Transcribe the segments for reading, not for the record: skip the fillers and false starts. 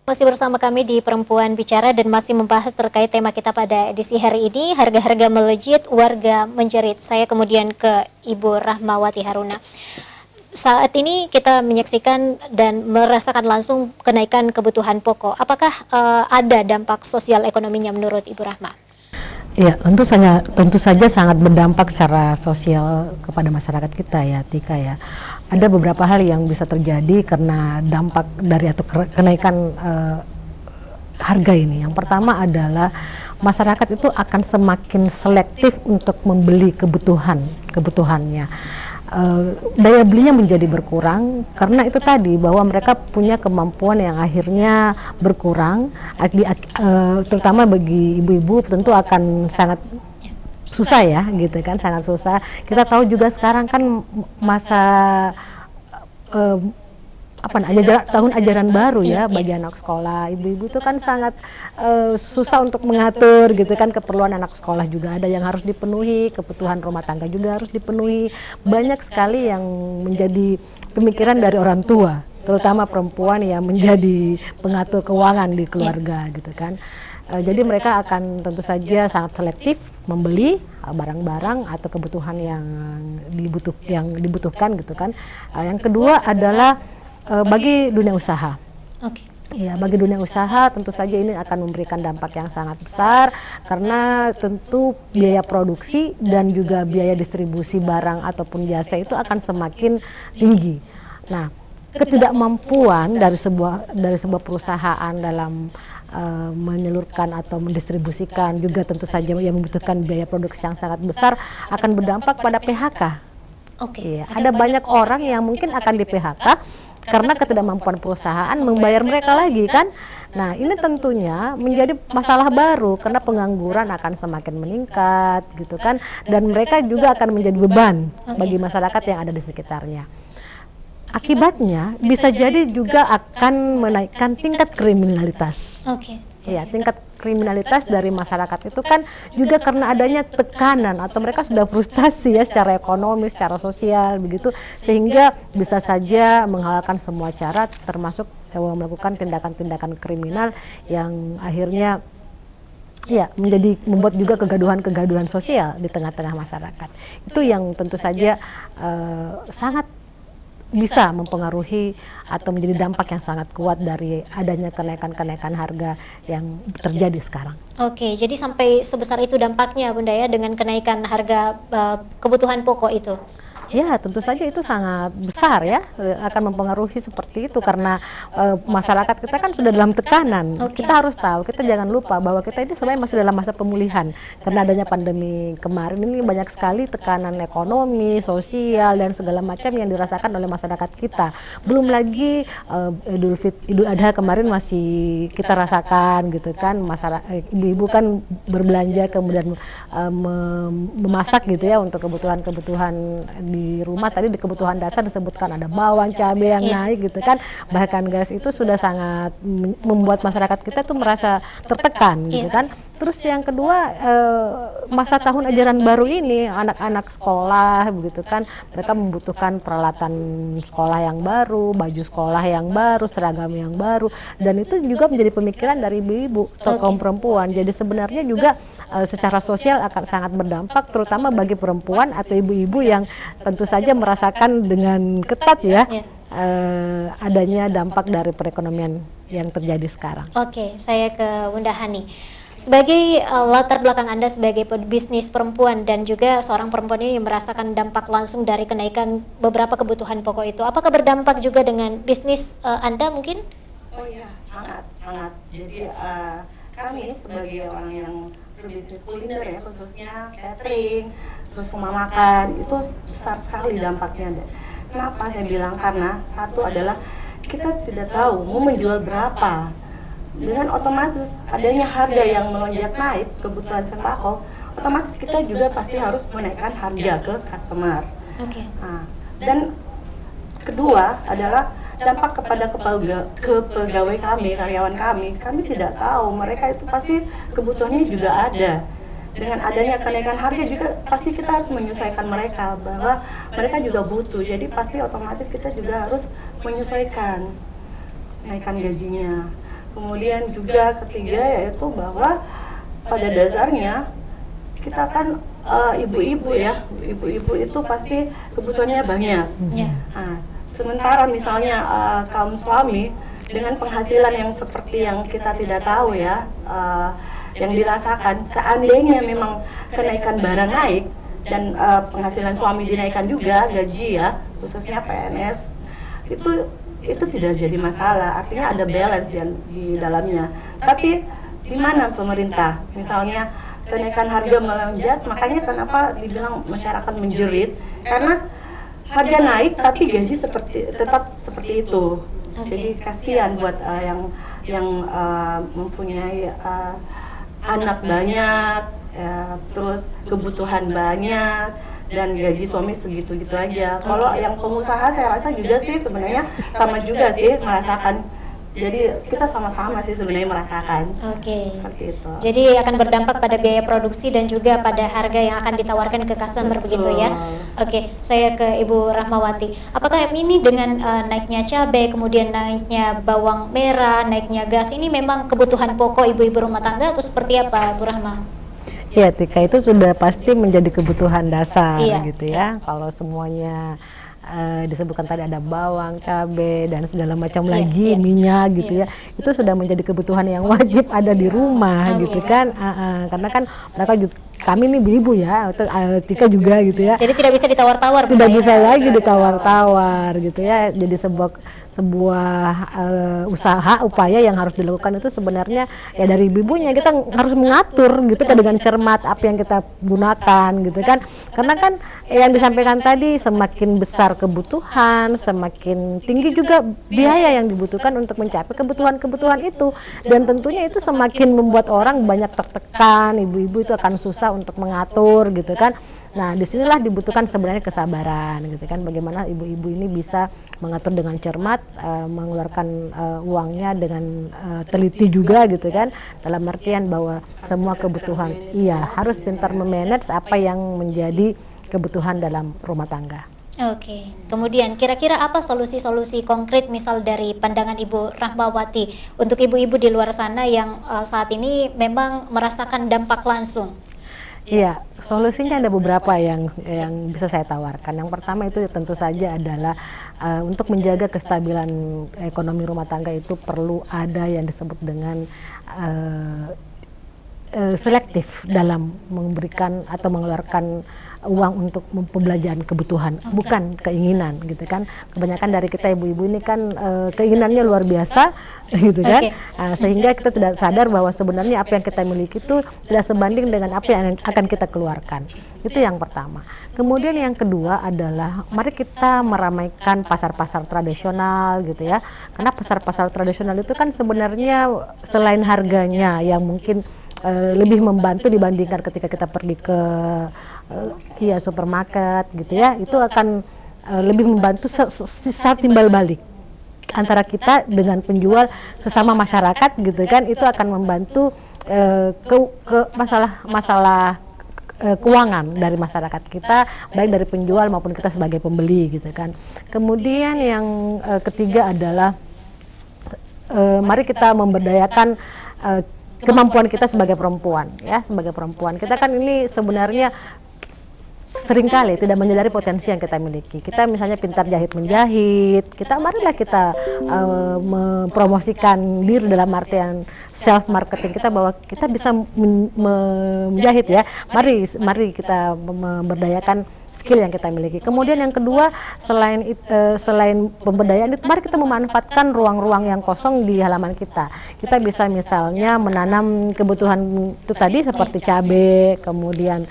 Masih bersama kami di Perempuan Bicara dan masih membahas terkait tema kita pada edisi hari ini, harga-harga melejit, warga menjerit. Saya kemudian ke Ibu Rahmawati Haruna. Saat ini kita menyaksikan dan merasakan langsung kenaikan kebutuhan pokok. Apakah ada dampak sosial ekonominya menurut Ibu Rahma? Ya, tentu saja sangat berdampak secara sosial kepada masyarakat kita ya, Tika ya. Ada beberapa hal yang bisa terjadi karena dampak dari atau kenaikan harga ini. Yang pertama adalah masyarakat itu akan semakin selektif untuk membeli kebutuhannya. Daya belinya menjadi berkurang karena itu tadi bahwa mereka punya kemampuan yang akhirnya berkurang, terutama bagi ibu-ibu tentu akan sangat susah ya gitu kan, sangat susah. Kita tahu juga sekarang kan masa tahun ajaran baru ya bagi anak sekolah. Ibu-ibu itu kan sangat susah untuk mengatur gitu kan, keperluan anak sekolah juga ada yang harus dipenuhi, kebutuhan rumah tangga juga harus dipenuhi. Banyak sekali yang menjadi pemikiran dari orang tua, terutama perempuan yang menjadi pengatur keuangan di keluarga gitu kan. Jadi mereka akan tentu saja sangat selektif membeli barang-barang atau kebutuhan yang dibutuhkan gitu kan. Yang kedua adalah bagi dunia usaha. Ya, bagi dunia usaha tentu saja ini akan memberikan dampak yang sangat besar karena tentu biaya produksi dan juga biaya distribusi barang ataupun jasa itu akan semakin tinggi. Nah, ketidakmampuan dari sebuah perusahaan dalam menyalurkan atau mendistribusikan juga tentu saja yang membutuhkan biaya produksi yang sangat besar akan berdampak pada PHK. Ya, ada banyak orang yang mungkin akan di PHK karena ketidakmampuan perusahaan membayar mereka lagi kan. Nah, ini tentunya menjadi masalah baru karena pengangguran akan semakin meningkat gitu kan, dan mereka juga akan menjadi beban bagi masyarakat yang ada di sekitarnya. Akibatnya bisa jadi juga akan menaikkan tingkat kriminalitas. Ya, tingkat kriminalitas dari masyarakat itu kan juga karena adanya tekanan atau mereka sudah frustasi ya secara ekonomi, secara sosial begitu, sehingga bisa saja menghalalkan semua cara termasuk melakukan tindakan-tindakan kriminal yang akhirnya ya membuat juga kegaduhan-kegaduhan sosial di tengah-tengah masyarakat. Itu yang tentu saja sangat bisa mempengaruhi atau menjadi dampak yang sangat kuat dari adanya kenaikan harga yang terjadi sekarang. Oke, jadi sampai sebesar itu dampaknya Bunda ya dengan kenaikan harga kebutuhan pokok itu? Ya, tentu saja itu sangat besar ya, akan mempengaruhi seperti itu karena masyarakat kita kan sudah dalam tekanan. Kita harus tahu, kita jangan lupa bahwa kita itu sebenarnya masih dalam masa pemulihan karena adanya pandemi kemarin ini banyak sekali tekanan ekonomi, sosial dan segala macam yang dirasakan oleh masyarakat kita. Belum lagi Idul Adha kemarin masih kita rasakan gitu kan, masyarakat ibu-ibu kan berbelanja kemudian memasak gitu ya untuk kebutuhan di rumah. Tadi di kebutuhan dasar disebutkan ada bawang, cabai yang naik gitu kan, bahkan gas itu sudah sangat membuat masyarakat kita tuh merasa tertekan gitu kan. Terus yang kedua masa tahun ajaran baru ini anak-anak sekolah begitu kan, mereka membutuhkan peralatan sekolah yang baru, baju sekolah yang baru, seragam yang baru, dan itu juga menjadi pemikiran dari ibu-ibu atau kaum perempuan. Jadi sebenarnya juga secara sosial akan sangat berdampak terutama bagi perempuan atau ibu-ibu yang tentu saja merasakan dengan ketat ya adanya dampak dari perekonomian yang terjadi sekarang. Oke, saya ke Bunda Hani. Sebagai latar belakang Anda sebagai bisnis perempuan dan juga seorang perempuan ini merasakan dampak langsung dari kenaikan beberapa kebutuhan pokok itu, apakah berdampak juga dengan bisnis Anda mungkin? Oh iya, sangat. Jadi kami sebagai orang yang berbisnis kuliner ya, khususnya catering, terus rumah makan, itu besar sekali dampaknya. Kenapa saya bilang? Karena satu adalah kita tidak tahu mau menjual berapa. Dengan otomatis adanya harga yang melonjak naik kebutuhan sembako, otomatis kita juga pasti harus menaikkan harga ke customer. Nah, dan kedua adalah dampak kepada kepegawai kami, karyawan kami tidak tahu mereka itu pasti kebutuhannya juga ada. Dengan adanya kenaikan harga juga pasti kita harus menyesuaikan mereka bahwa mereka juga butuh, jadi pasti otomatis kita juga harus menyesuaikan naikkan gajinya. Kemudian juga ketiga yaitu bahwa pada dasarnya kita kan ibu-ibu ya, ibu-ibu itu pasti kebutuhannya banyak. Nah, sementara misalnya kaum suami dengan penghasilan yang seperti yang kita tidak tahu ya, yang dirasakan, seandainya memang kenaikan barang naik dan penghasilan suami dinaikkan juga, gaji ya, khususnya PNS, itu tidak jadi masalah, artinya ada balance di dalamnya. Tapi di mana pemerintah? Misalnya kenaikan harga melonjak, makanya kenapa dibilang masyarakat menjerit? Karena harga naik tapi gaji tetap seperti itu. Jadi kasihan buat yang mempunyai anak banyak, terus kebutuhan banyak, dan gaji suami segitu-gitu aja. Kalau yang pengusaha saya rasa juga sih sebenarnya sama juga sih merasakan. Jadi kita sama-sama sih sebenarnya merasakan. Seperti itu. Jadi akan berdampak pada biaya produksi dan juga pada harga yang akan ditawarkan ke customer. Betul. Begitu ya. Saya ke Ibu Rahmawati. Apakah ini dengan naiknya cabai, kemudian naiknya bawang merah, naiknya gas, ini memang kebutuhan pokok ibu-ibu rumah tangga atau seperti apa, Bu Rahma? Ya, Tika, itu sudah pasti menjadi kebutuhan dasar gitu ya. Kalau semuanya disebutkan tadi ada bawang, cabai dan segala macam lagi, minyak gitu ya, itu sudah menjadi kebutuhan yang wajib ada di rumah gitu kan. Karena kan mereka juga, kami nih ibu ya, Tika juga gitu ya. Jadi tidak bisa ditawar-tawar. Tidak bisa lagi ditawar-tawar gitu ya. Jadi sebuah usaha, upaya yang harus dilakukan itu sebenarnya ya dari ibunya kita harus mengatur gitu kan dengan cermat apa yang kita gunakan gitu kan. Karena kan yang disampaikan tadi, semakin besar kebutuhan, semakin tinggi juga biaya yang dibutuhkan untuk mencapai kebutuhan-kebutuhan itu, dan tentunya itu semakin membuat orang banyak tertekan. Ibu-ibu itu akan susah untuk mengatur gitu kan. Nah, disinilah dibutuhkan sebenarnya kesabaran gitu kan, bagaimana ibu-ibu ini bisa mengatur dengan cermat, mengeluarkan uangnya dengan teliti juga gitu kan, dalam artian bahwa semua kebutuhan harus pintar memanage apa yang menjadi kebutuhan dalam rumah tangga. Kemudian kira-kira apa solusi-solusi konkret misal dari pandangan Ibu Rahmawati untuk ibu-ibu di luar sana yang saat ini memang merasakan dampak langsung? Iya, solusinya ada beberapa yang bisa saya tawarkan. Yang pertama itu tentu saja adalah untuk menjaga kestabilan ekonomi rumah tangga itu perlu ada yang disebut dengan selektif dalam memberikan atau mengeluarkan uang untuk pembelajaran kebutuhan, bukan keinginan gitu kan. Kebanyakan dari kita ibu-ibu ini kan keinginannya luar biasa gitu kan. Sehingga kita tidak sadar bahwa sebenarnya apa yang kita miliki itu tidak sebanding dengan apa yang akan kita keluarkan. Itu yang pertama. Kemudian yang kedua adalah mari kita meramaikan pasar-pasar tradisional gitu ya. Karena pasar-pasar tradisional itu kan sebenarnya selain harganya yang mungkin lebih membantu dibandingkan ketika kita pergi ke supermarket gitu ya, itu akan lebih membantu saat timbal balik antara kita dengan penjual sesama masyarakat gitu kan. Itu akan membantu ke masalah keuangan dari masyarakat kita, baik dari penjual maupun kita sebagai pembeli gitu kan. Kemudian yang ketiga adalah mari kita memberdayakan kemampuan kita sebagai perempuan ya, sebagai perempuan kita kan ini sebenarnya seringkali tidak menyadari potensi yang kita miliki. Kita misalnya pintar jahit menjahit, marilah kita mempromosikan diri dalam artian self marketing kita bahwa kita bisa menjahit ya. Mari kita memberdayakan skill yang kita miliki. Kemudian yang kedua, selain pemberdayaan itu, mari kita memanfaatkan ruang-ruang yang kosong di halaman kita. Kita bisa misalnya menanam kebutuhan itu tadi seperti cabai, kemudian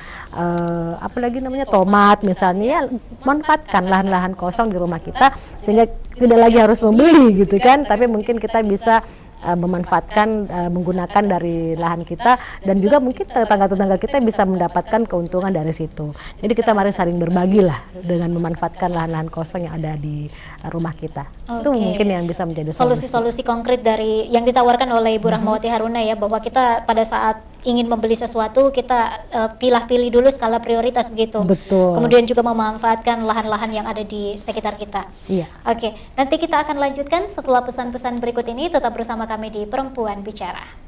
apalagi namanya tomat misalnya ya, manfaatkan lahan-lahan kosong di rumah kita sehingga tidak lagi harus membeli gitu kan, tapi mungkin kita bisa memanfaatkan menggunakan dari lahan kita, dan juga mungkin tetangga-tetangga kita bisa mendapatkan keuntungan dari situ. Jadi kita mari saling berbagi lah dengan memanfaatkan lahan-lahan kosong yang ada di rumah kita. Itu mungkin yang bisa menjadi solusi-solusi konkret dari yang ditawarkan oleh Ibu Rahmawati Haruna ya, bahwa kita pada saat ingin membeli sesuatu kita pilih-pilih dulu skala prioritas begitu. Betul. Kemudian juga memanfaatkan lahan-lahan yang ada di sekitar kita. Iya. Oke, nanti kita akan lanjutkan setelah pesan-pesan berikut ini. Tetap bersama kami di Perempuan Bicara.